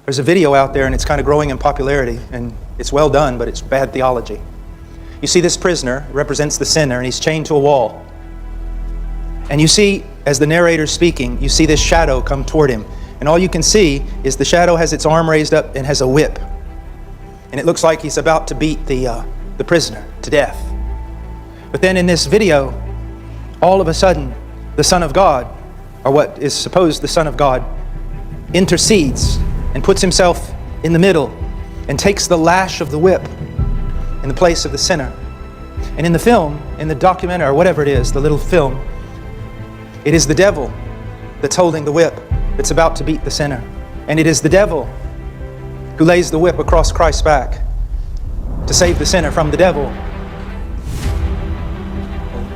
There's a video out there and it's kind of growing in popularity, and it's well done, but it's bad theology. You see this prisoner represents the sinner, and he's chained to a wall. And you see, as the narrator's speaking, you see this shadow come toward him. And all you can see is the shadow has its arm raised up and has a whip. And it looks like he's about to beat the prisoner to death. But then in this video, all of a sudden, the Son of God, or what is supposed the Son of God, intercedes and puts himself in the middle and takes the lash of the whip in the place of the sinner. And in the film, in the documentary, or whatever it is, the little film, it is the devil that's holding the whip that's about to beat the sinner. And it is the devil who lays the whip across Christ's back to save the sinner from the devil.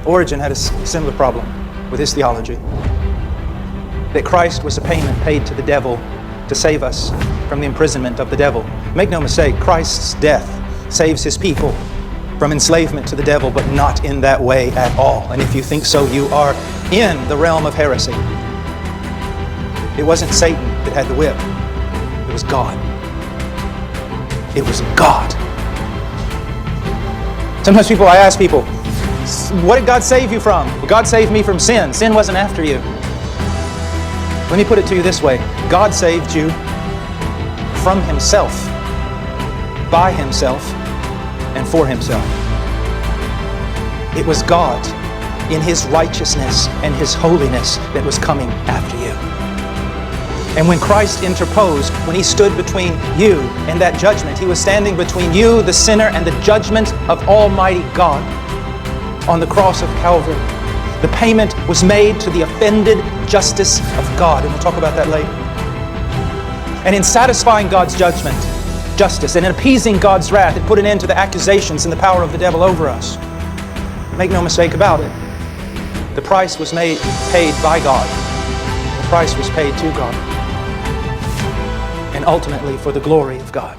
Origen had a similar problem with his theology, that Christ was a payment paid to the devil to save us from the imprisonment of the devil. Make no mistake, Christ's death saves his people from enslavement to the devil, but not in that way at all. And if you think so, you are in the realm of heresy. It wasn't Satan that had the whip. It was God. It was God. Sometimes I ask people, what did God save you from? Well, God saved me from sin. Sin wasn't after you. Let me put it to you this way. God saved you from himself, by himself, and for himself. It was God in his righteousness and his holiness that was coming after you. And when Christ interposed, when he stood between you and that judgment, he was standing between you, the sinner, and the judgment of Almighty God on the cross of Calvary. The payment was made to the offended justice of God, and we'll talk about that later. And in satisfying God's judgment, justice, and in appeasing God's wrath, it put an end to the accusations and the power of the devil over us. Make no mistake about it. The price was paid by God. The price was paid to God. And ultimately for the glory of God.